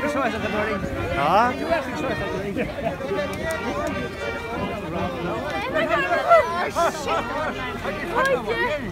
fick så att det var inte. Ja. Du fick så att det var inte. Oj!